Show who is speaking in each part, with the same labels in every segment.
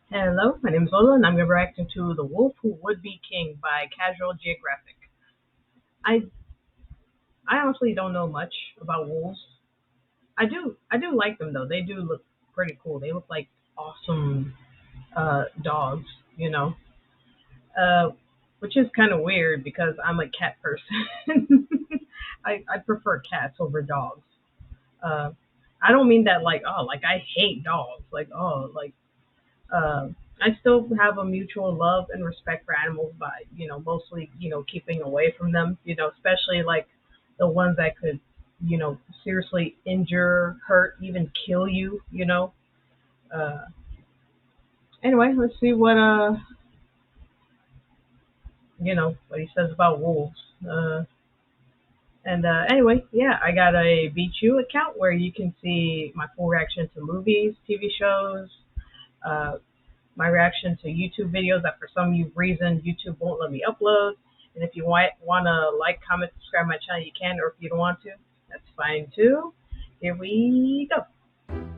Speaker 1: Hello, my name is Lola, and I'm going to be reacting to The Wolf Who Would Be King by Casual Geographic. I I honestly don't know much about wolves. I do like them though. They do look pretty cool. They look like awesome dogs, you know. Uh, which is kind of weird because I'm a cat person. I prefer cats over dogs. Uh, I don't mean that like I hate dogs. Uh, I still have a mutual love and respect for animals by, mostly, keeping away from them, especially like the ones that could, seriously injure, hurt, even kill you, Uh, anyway, let's see what he says about wolves. Anyway, yeah, I got a BQ account where you can see my full reaction to movies, TV shows, uh, my reaction to YouTube videos that for some reason YouTube won't let me upload. And if you want to like, comment, subscribe my channel, you can, or if you don't want to, that's fine too. Here we go.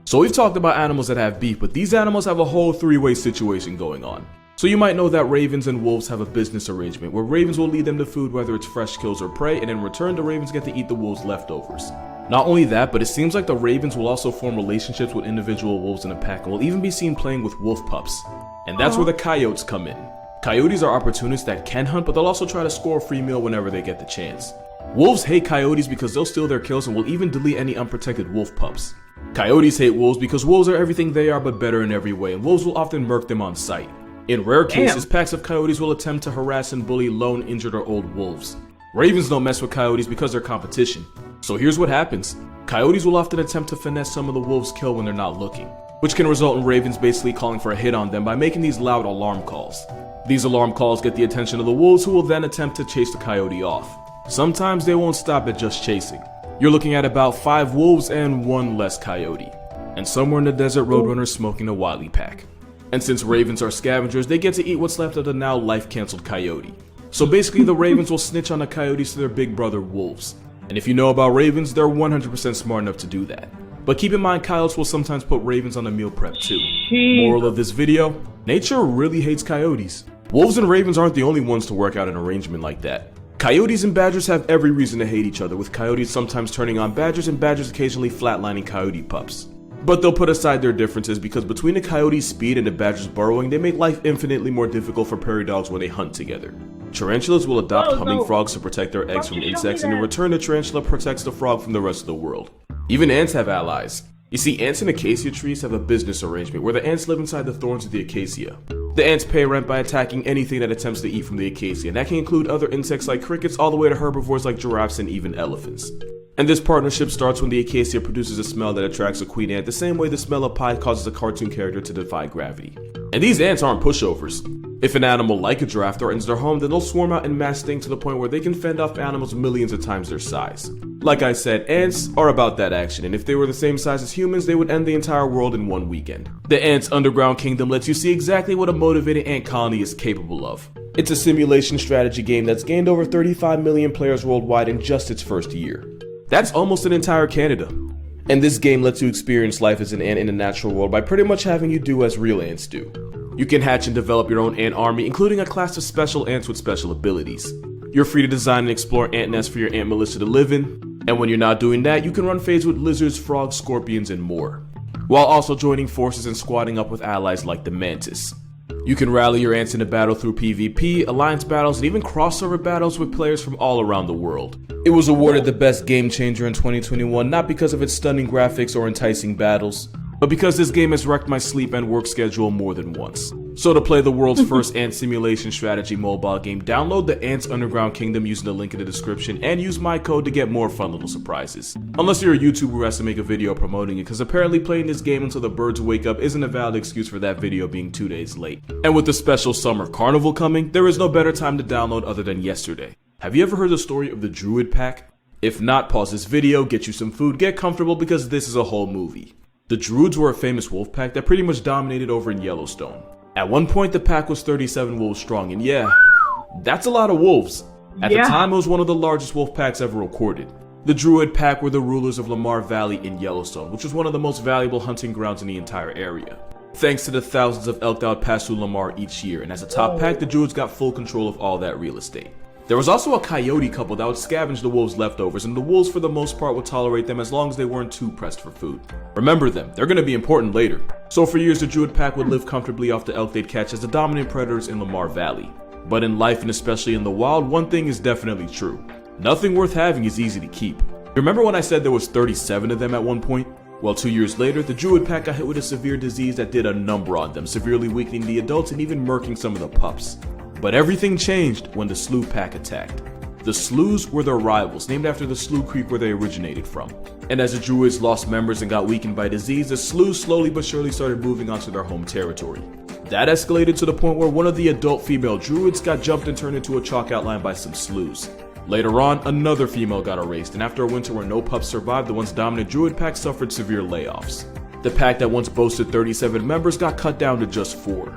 Speaker 2: So we've talked about animals that have beef, but these animals have a whole three-way situation going on. So you might know that ravens and wolves have a business arrangement where ravens will lead them to food whether it's fresh kills or prey, and in return the ravens get to eat the wolves' leftovers. Not only that, but it seems like the ravens will also form relationships with individual wolves in a pack and will even be seen playing with wolf pups. And that's where the coyotes come in. Coyotes are opportunists that can hunt, but they'll also try to score a free meal whenever they get the chance. Wolves hate coyotes because they'll steal their kills and will even delete any unprotected wolf pups. Coyotes hate wolves because wolves are everything they are but better in every way, and wolves will often murk them on sight. In rare cases, packs of coyotes will attempt to harass and bully lone, injured, or old wolves. Ravens don't mess with coyotes because they're competition. So here's what happens. Coyotes will often attempt to finesse some of the wolves' kill when they're not looking, which can result in ravens basically calling for a hit on them by making these loud alarm calls. These alarm calls get the attention of the wolves, who will then attempt to chase the coyote off. Sometimes they won't stop at just chasing. You're looking at about 5 wolves and 1 less coyote. And somewhere in the desert, roadrunners smoking a wily pack. And since ravens are scavengers, they get to eat what's left of the now life-cancelled coyote. So basically the ravens will snitch on the coyotes to their big brother wolves. And if you know about ravens, they're 100% smart enough to do that. But keep in mind, coyotes will sometimes put ravens on a meal prep too. Moral of this video, nature really hates coyotes. Wolves and ravens aren't the only ones to work out an arrangement like that. Coyotes and badgers have every reason to hate each other, with coyotes sometimes turning on badgers and badgers occasionally flatlining coyote pups. But they'll put aside their differences because between the coyote's speed and the badger's burrowing, they make life infinitely more difficult for prairie dogs when they hunt together. Tarantulas will adopt humming frogs to protect their eggs from insects, and in return the tarantula protects the frog from the rest of the world. Even ants have allies. You see, ants in acacia trees have a business arrangement where the ants live inside the thorns of the acacia. The ants pay rent by attacking anything that attempts to eat from the acacia, and that can include other insects like crickets all the way to herbivores like giraffes and even elephants. And this partnership starts when the acacia produces a smell that attracts a queen ant, the same way the smell of pie causes a cartoon character to defy gravity. And these ants aren't pushovers. If an animal like a giraffe threatens their home, then they'll swarm out en masse sting to the point where they can fend off animals millions of times their size. Like I said, ants are about that action, and if they were the same size as humans, they would end the entire world in one weekend. The Ants' Underground Kingdom lets you see exactly what a motivated ant colony is capable of. It's a simulation strategy game that's gained over 35 million players worldwide in just its first year. That's almost an entire Canada. And this game lets you experience life as an ant in the natural world by pretty much having you do as real ants do. You can hatch and develop your own ant army, including a class of special ants with special abilities. You're free to design and explore ant nests for your ant militia to live in, and when you're not doing that, you can run fades with lizards, frogs, scorpions, and more, while also joining forces and squadding up with allies like the mantis. You can rally your ants into battle through PvP, alliance battles, and even crossover battles with players from all around the world. It was awarded the best game changer in 2021 not because of its stunning graphics or enticing battles, but because this game has wrecked my sleep and work schedule more than once. So to play the world's first ant simulation strategy mobile game, download the Ants Underground Kingdom using the link in the description and use my code to get more fun little surprises. Unless you're a YouTuber who has to make a video promoting it, because apparently playing this game until the birds wake up isn't a valid excuse for that video being 2 days late. And with the special summer carnival coming, there is no better time to download other than yesterday. Have you ever heard the story of the Druid Pack? If not, pause this video, get you some food, get comfortable because this is a whole movie. The Druids were a famous wolf pack that pretty much dominated over in Yellowstone. At one point, the pack was 37 wolves strong, and yeah, that's a lot of wolves. At the time, it was one of the largest wolf packs ever recorded. The Druid Pack were the rulers of Lamar Valley in Yellowstone, which was one of the most valuable hunting grounds in the entire area. thanks to the thousands of elk that would pass through Lamar each year, and as a top pack, the Druids got full control of all that real estate. There was also a coyote couple that would scavenge the wolves' leftovers, and the wolves for the most part would tolerate them as long as they weren't too pressed for food. Remember them, they're going to be important later. So for years, the Druid pack would live comfortably off the elk they'd catch as the dominant predators in Lamar Valley. But in life, and especially in the wild, one thing is definitely true. Nothing worth having is easy to keep. Remember when I said there was 37 of them at one point? Well, 2 years later, the Druid pack got hit with a severe disease that did a number on them, severely weakening the adults and even murking some of the pups. But everything changed when the Slough pack attacked. The Sloughs were their rivals, named after the Slough Creek where they originated from. And as the Druids lost members and got weakened by disease, the Sloughs slowly but surely started moving onto their home territory. That escalated to the point where one of the adult female Druids got jumped and turned into a chalk outline by some Sloughs. Later on, another female got erased, and after a winter where no pups survived, the once dominant Druid pack suffered severe layoffs. The pack that once boasted 37 members got cut down to just 4.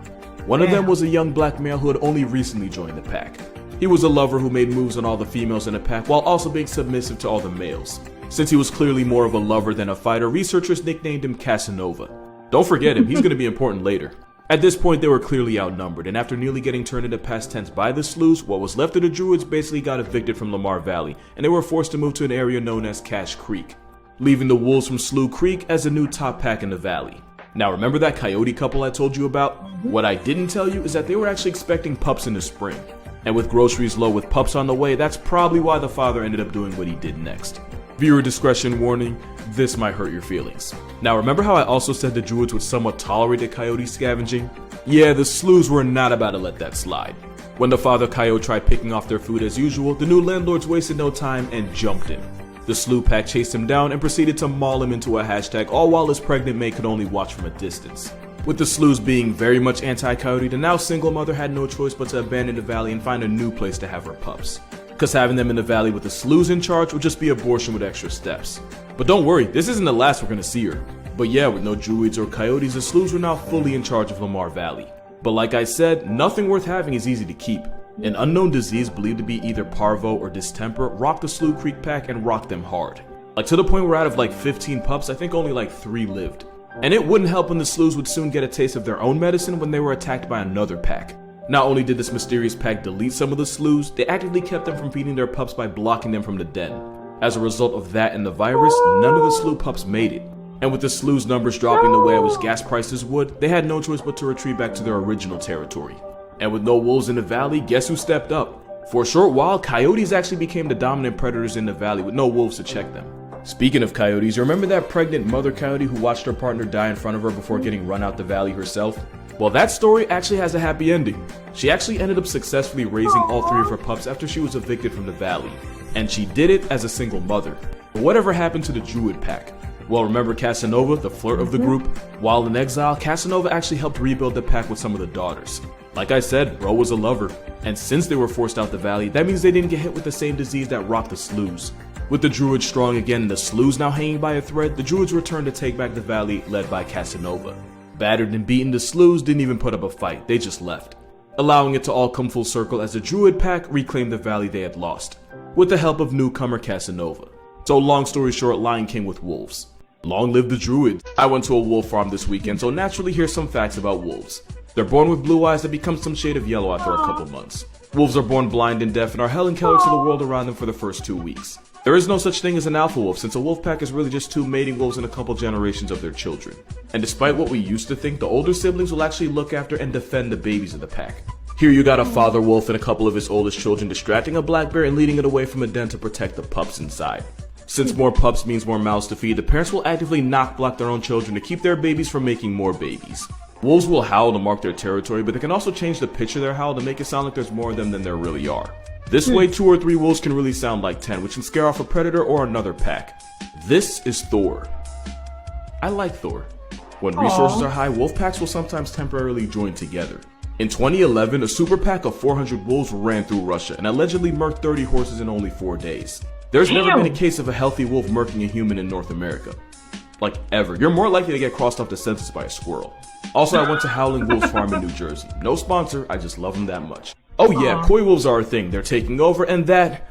Speaker 2: One of them was a young black male who had only recently joined the pack. He was a lover who made moves on all the females in the pack while also being submissive to all the males. Since he was clearly more of a lover than a fighter, researchers nicknamed him Casanova. Don't forget him, he's going to be important later. At this point, they were clearly outnumbered, and after nearly getting turned into past tense by the Sloughs, what was left of the Druids basically got evicted from Lamar Valley, and they were forced to move to an area known as Cache Creek, leaving the wolves from Slough Creek as the new top pack in the valley. Now remember that coyote couple I told you about? What I didn't tell you is that they were actually expecting pups in the spring. And with groceries low with pups on the way, that's probably why the father ended up doing what he did next. Viewer discretion warning, this might hurt your feelings. Now remember how I also said the Druids would somewhat tolerate the coyote scavenging? Yeah, the Sloughs were not about to let that slide. When the father coyote tried picking off their food as usual, the new landlords wasted no time and jumped him. The Slough pack chased him down and proceeded to maul him into a hashtag, all while his pregnant mate could only watch from a distance. With the Sloughs being very much anti-coyote, the now single mother had no choice but to abandon the valley and find a new place to have her pups. Cause having them in the valley with the Sloughs in charge would just be abortion with extra steps. But don't worry, this isn't the last we're gonna see her. But yeah, with no Druids or coyotes, the Sloughs were now fully in charge of Lamar Valley. But like I said, nothing worth having is easy to keep. An unknown disease believed to be either parvo or distemper rocked the Slough Creek pack and rocked them hard. Like to the point where out of like 15 pups, I think only like 3 lived. And it wouldn't help when the Sloughs would soon get a taste of their own medicine when they were attacked by another pack. Not only did this mysterious pack delete some of the Sloughs, they actively kept them from feeding their pups by blocking them from the den. As a result of that and the virus, none of the Slough pups made it. And with the Sloughs' numbers dropping the way as gas prices would, they had no choice but to retreat back to their original territory. And with no wolves in the valley, guess who stepped up? For a short while, coyotes actually became the dominant predators in the valley with no wolves to check them. Speaking of coyotes, remember that pregnant mother coyote who watched her partner die in front of her before getting run out the valley herself? Well, that story actually has a happy ending. She actually ended up successfully raising all 3 of her pups after she was evicted from the valley. And she did it as a single mother. But whatever happened to the Druid pack? Well, remember Casanova, the flirt of the group? While in exile, Casanova actually helped rebuild the pack with some of the daughters. Like I said, bro was a lover. And since they were forced out the valley, that means they didn't get hit with the same disease that rocked the Sloughs. With the Druids strong again and the Sloughs now hanging by a thread, the Druids returned to take back the valley, led by Casanova. Battered and beaten, the Sloughs didn't even put up a fight, they just left. Allowing it to all come full circle as the Druid pack reclaimed the valley they had lost, with the help of newcomer Casanova. So long story short, Lion King with wolves. Long live the Druids. I went to a wolf farm this weekend, so naturally here's some facts about wolves. They're born with blue eyes that become some shade of yellow after a couple months. Wolves are born blind and deaf and are Helen Keller to the world around them for the first 2 weeks. There is no such thing as an alpha wolf, since a wolf pack is really just 2 mating wolves and a couple generations of their children. And despite what we used to think, the older siblings will actually look after and defend the babies of the pack. Here you got a father wolf and a couple of his oldest children distracting a black bear and leading it away from a den to protect the pups inside. Since more pups means more mouths to feed, the parents will actively knock block their own children to keep their babies from making more babies. Wolves will howl to mark their territory, but they can also change the pitch of their howl to make it sound like there's more of them than there really are. This way, 2 or 3 wolves can really sound like 10, which can scare off a predator or another pack. This is Thor. I like Thor. When resources are high, wolf packs will sometimes temporarily join together. In 2011, a super pack of 400 wolves ran through Russia and allegedly murked 30 horses in only 4 days. There's never been a case of a healthy wolf murking a human in North America. Like, ever. You're more likely to get crossed off the census by a squirrel. Also, I went to Howling Wolves Farm in New Jersey. No sponsor, I just love them that much. Oh yeah, coy wolves are a thing. They're taking over, and that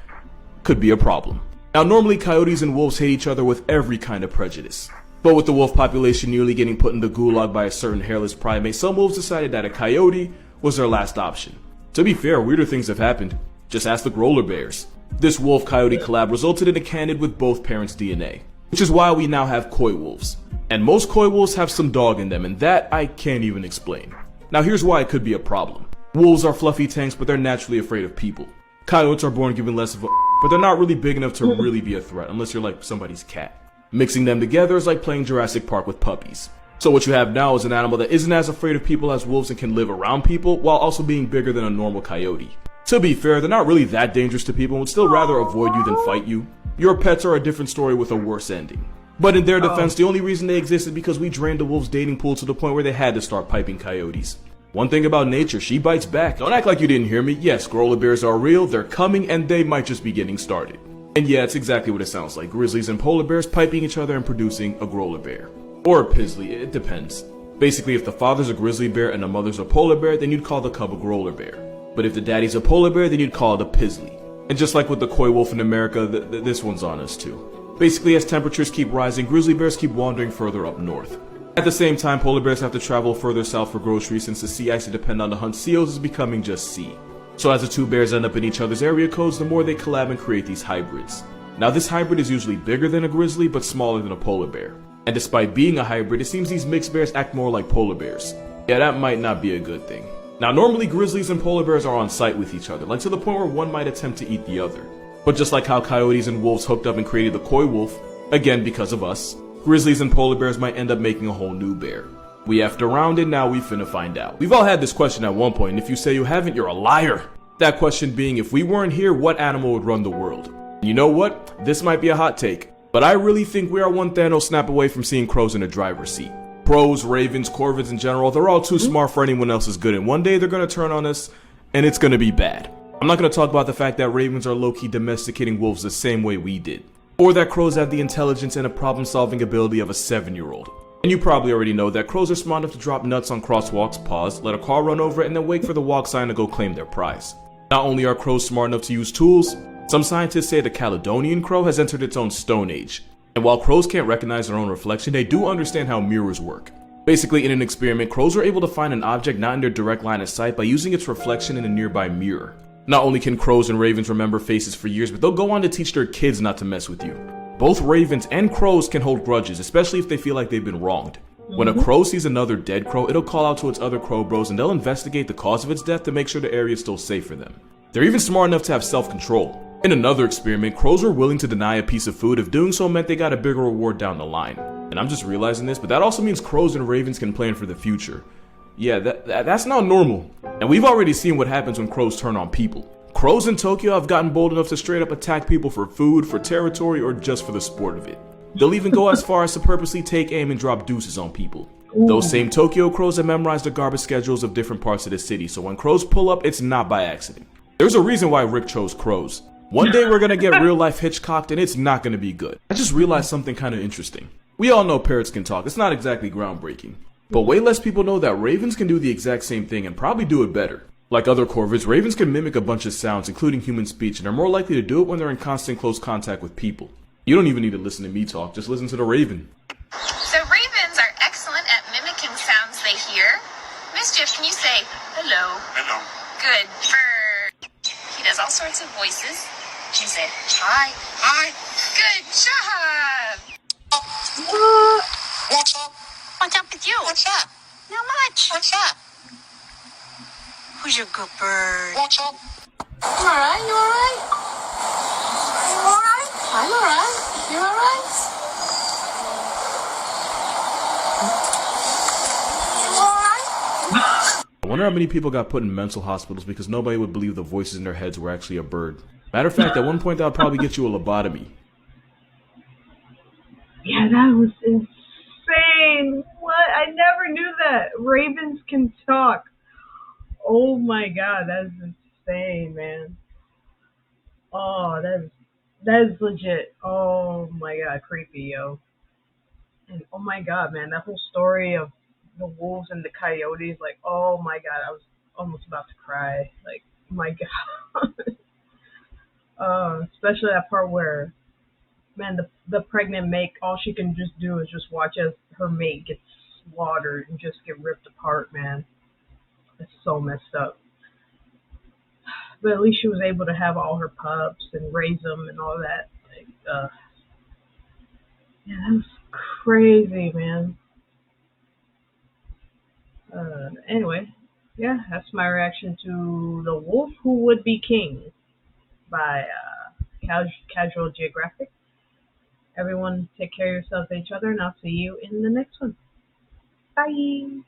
Speaker 2: could be a problem. Now, normally coyotes and wolves hate each other with every kind of prejudice. But with the wolf population nearly getting put in the gulag by a certain hairless primate, some wolves decided that a coyote was their last option. To be fair, weirder things have happened. Just ask the growler bears. This wolf-coyote collab resulted in a canid with both parents' DNA, which is why we now have coy wolves. And most coy wolves have some dog in them, and that I can't even explain. Now here's why it could be a problem. Wolves are fluffy tanks, but they're naturally afraid of people. Coyotes are born giving less of a but they're not really big enough to really be a threat unless you're like somebody's cat. Mixing them together is like playing Jurassic Park with puppies. So what you have now is an animal that isn't as afraid of people as wolves and can live around people while also being bigger than a normal coyote. To be fair, they're not really that dangerous to people and would still rather avoid you than fight you. Your pets are a different story with a worse ending. But in their defense, the only reason they exist is because we drained the wolves' dating pool to the point where they had to start piping coyotes. One thing about nature, she bites back. Don't act like you didn't hear me. Yes, growler bears are real, they're coming, and they might just be getting started. And yeah, it's exactly what it sounds like. Grizzlies and polar bears piping each other and producing a growler bear. Or a pizzly, it depends. Basically, if the father's a grizzly bear and the mother's a polar bear, then you'd call the cub a growler bear. But if the daddy's a polar bear, then you'd call it a pizzly. And just like with the coy wolf in America, this one's on us too. Basically, as temperatures keep rising, grizzly bears keep wandering further up north. At the same time, polar bears have to travel further south for groceries since the sea ice to depend on to hunt seals is becoming just sea. So as the two bears end up in each other's area codes, the more they collab and create these hybrids. Now this hybrid is usually bigger than a grizzly, but smaller than a polar bear. And despite being a hybrid, it seems these mixed bears act more like polar bears. Yeah, that might not be a good thing. Now normally grizzlies and polar bears are on sight with each other, like to the point where one might attempt to eat the other. But just like how coyotes and wolves hooked up and created the coy wolf, again because of us, grizzlies and polar bears might end up making a whole new bear. We effed around and now we finna find out. We've all had this question at one point, and if you say you haven't, you're a liar. That question being, if we weren't here, what animal would run the world? You know what? This might be a hot take, but I really think we are one Thanos snap away from seeing crows in a driver's seat. Crows, ravens, corvids in general, they're all too smart for anyone else's good, and one day they're gonna turn on us, and it's gonna be bad. I'm not gonna talk about the fact that ravens are low-key domesticating wolves the same way we did. Or that crows have the intelligence and a problem-solving ability of a 7-year-old. And you probably already know that crows are smart enough to drop nuts on crosswalks, pause, let a car run over it, and then wait for the walk sign to go claim their prize. Not only are crows smart enough to use tools, some scientists say the Caledonian crow has entered its own stone age. And while crows can't recognize their own reflection, they do understand how mirrors work. Basically, in an experiment, crows are able to find an object not in their direct line of sight by using its reflection in a nearby mirror. Not only can crows and ravens remember faces for years, but they'll go on to teach their kids not to mess with you. Both ravens and crows can hold grudges, especially if they feel like they've been wronged. When a crow sees another dead crow, it'll call out to its other crow bros and they'll investigate the cause of its death to make sure the area is still safe for them. They're even smart enough to have self-control. In another experiment, crows were willing to deny a piece of food if doing so meant they got a bigger reward down the line. And I'm just realizing this, but that also means crows and ravens can plan for the future. Yeah, that's not normal. And we've already seen what happens when crows turn on people. Crows in Tokyo have gotten bold enough to straight up attack people for food, for territory, or just for the sport of it. They'll even go as far as to purposely take aim and drop deuces on people. Those same Tokyo crows have memorized the garbage schedules of different parts of the city, so when crows pull up, it's not by accident. There's a reason why Rick chose crows. One day we're gonna get real life Hitchcocked and it's not gonna be good. I just realized something kind of interesting. We all know parrots can talk, it's not exactly groundbreaking. But way less people know that ravens can do the exact same thing and probably do it better. Like other corvids, ravens can mimic a bunch of sounds, including human speech, and are more likely to do it when they're in constant close contact with people. You don't even need to listen to me talk, just listen to the raven.
Speaker 3: So ravens are excellent at mimicking sounds they hear. Mischief, can you say hello?
Speaker 4: Hello.
Speaker 3: Good. Bird. He does all sorts of voices. Can you say hi?
Speaker 4: Hi.
Speaker 3: Good job.
Speaker 4: What's up?
Speaker 3: What's up with you?
Speaker 4: What's up?
Speaker 3: Not much.
Speaker 4: What's up?
Speaker 3: Who's your good bird?
Speaker 4: What's up?
Speaker 3: You alright? You alright? You alright? I'm alright. You alright? You alright?
Speaker 2: I wonder how many people got put in mental hospitals because nobody would believe the voices in their heads were actually a bird. Matter of fact, at one point that would probably get you a lobotomy.
Speaker 1: Yeah, that was insane. What? I never knew that. Ravens can talk. Oh my god, that is insane, man. Oh, that is legit. Oh my god, creepy, yo. And oh my god, man, that whole story of the wolves and the coyotes, like, oh my god, I was almost about to cry. Like, my god. Especially that part where Man, the pregnant mate, all she can just do is just watch as her mate gets slaughtered and just get ripped apart, man. It's so messed up. But at least she was able to have all her pups and raise them and all that. Like, yeah, that's crazy, man. Anyway, yeah, that's my reaction to The Wolf Who Would Be King by Casual Geographic. Everyone, take care of yourselves and each other, and I'll see you in the next one. Bye.